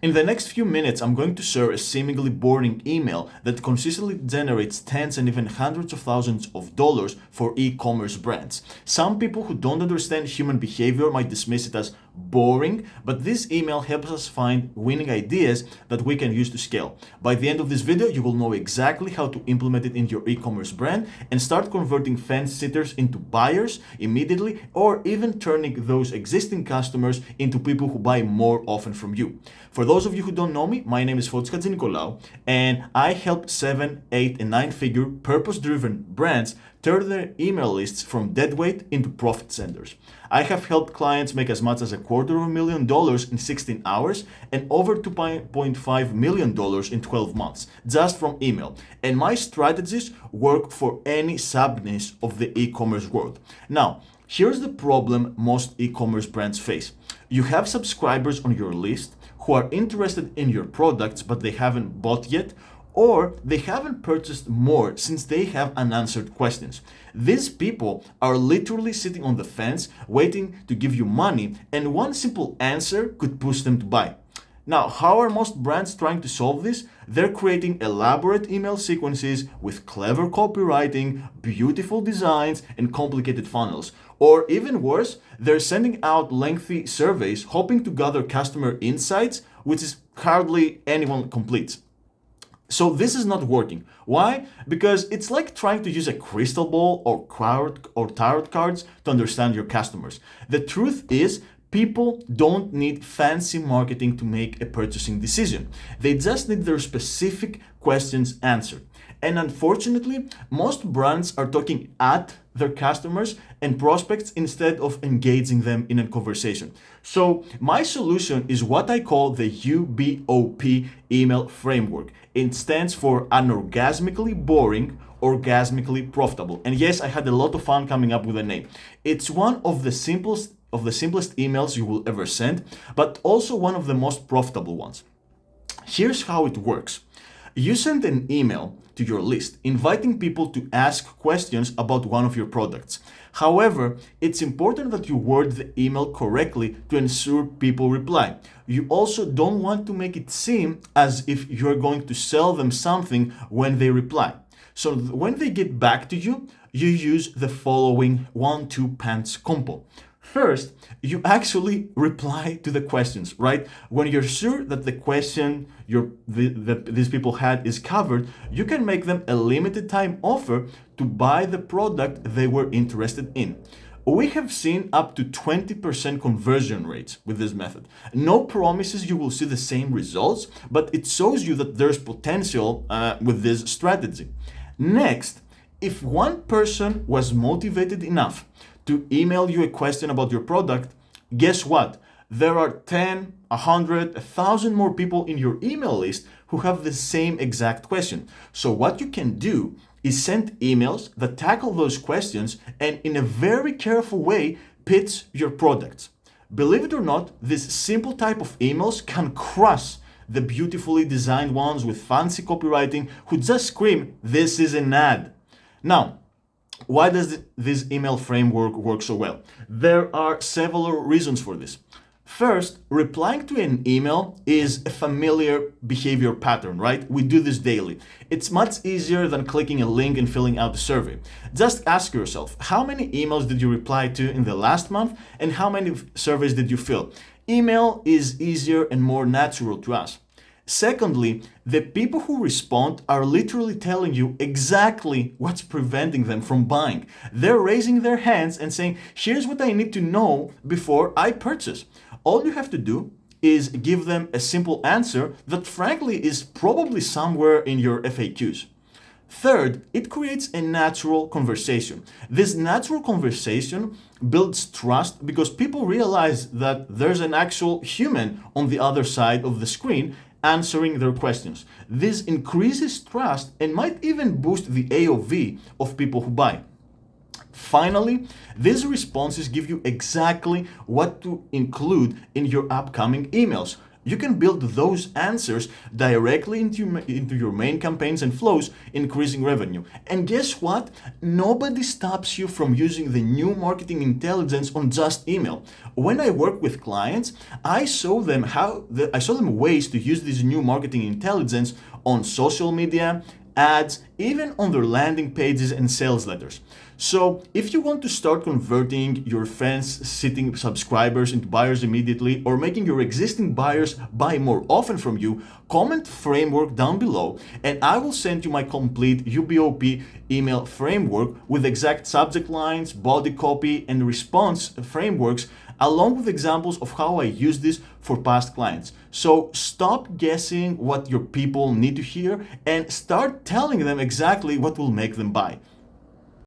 In the next few minutes, I'm going to share a seemingly boring email that consistently generates tens and even hundreds of thousands of dollars for e-commerce brands. Some people who don't understand human behavior might dismiss it as boring, but this email helps us find winning ideas that we can use to scale. By the end of this video, you will know exactly how to implement it in your e-commerce brand and start converting fence sitters into buyers immediately, or even turning those existing customers into people who buy more often from you. For those of you who don't know me, my name is Fotis Hatzinikolaou, and I help 7, 8, and 9-figure purpose-driven brands turn their email lists from deadweight into profit centers. I have helped clients make as much as $250,000 in 16 hours and over $2.5 million in 12 months, just from email. And my strategies work for any sub-niche of the e-commerce world. Now, here's the problem most e-commerce brands face. You have subscribers on your list who are interested in your products, but they haven't bought yet, or they haven't purchased more since they have unanswered questions. These people are literally sitting on the fence waiting to give you money, and one simple answer could push them to buy. Now, how are most brands trying to solve this? They're creating elaborate email sequences with clever copywriting, beautiful designs, and complicated funnels. Or even worse, they're sending out lengthy surveys hoping to gather customer insights, which is hardly anyone completes. So this is not working. Why? Because it's like trying to use a crystal ball or tarot cards to understand your customers. The truth is, people don't need fancy marketing to make a purchasing decision. They just need their specific questions answered. And unfortunately, most brands are talking at their customers and prospects instead of engaging them in a conversation. So my solution is what I call the UBOP email framework. It stands for unorgasmically boring, orgasmically profitable. And yes, I had a lot of fun coming up with a name. It's one of the simplest emails you will ever send, but also one of the most profitable ones. Here's how it works. You send an email to your list, inviting people to ask questions about one of your products. However, it's important that you word the email correctly to ensure people reply. You also don't want to make it seem as if you're going to sell them something when they reply. So when they get back to you, you use the following 1-2 pants combo. First, you actually reply to the questions, right? When you're sure that the question these people had is covered, you can make them a limited time offer to buy the product they were interested in. We have seen up to 20% conversion rates with this method. No promises you will see the same results, but it shows you that there's potential with this strategy. Next, if one person was motivated enough to email you a question about your product, guess what? There are 10, 100, 1,000 more people in your email list who have the same exact question. So what you can do is send emails that tackle those questions and in a very careful way pitch your products. Believe it or not, this simple type of emails can crush the beautifully designed ones with fancy copywriting who just scream, "This is an ad." Now, why does this email framework work so well? There are several reasons for this. First, replying to an email is a familiar behavior pattern, right? We do this daily. It's much easier than clicking a link and filling out a survey. Just ask yourself, how many emails did you reply to in the last month and how many surveys did you fill? Email is easier and more natural to us. Secondly, the people who respond are literally telling you exactly what's preventing them from buying. They're raising their hands and saying, here's what I need to know before I purchase. All you have to do is give them a simple answer that frankly is probably somewhere in your FAQs. Third, it creates a natural conversation. This natural conversation builds trust because people realize that there's an actual human on the other side of the screen answering their questions. This increases trust and might even boost the AOV of people who buy. Finally, these responses give you exactly what to include in your upcoming emails. You can build those answers directly into your main campaigns and flows, increasing revenue. And guess what? Nobody stops you from using the new marketing intelligence on just email. When I work with clients, I show them ways to use this new marketing intelligence on social media, ads, even on their landing pages and sales letters. So if you want to start converting your fence-sitting subscribers into buyers immediately, or making your existing buyers buy more often from you, comment framework down below and I will send you my complete UBOP email framework with exact subject lines, body copy, and response frameworks, along with examples of how I use this for past clients. So stop guessing what your people need to hear and start telling them exactly what will make them buy.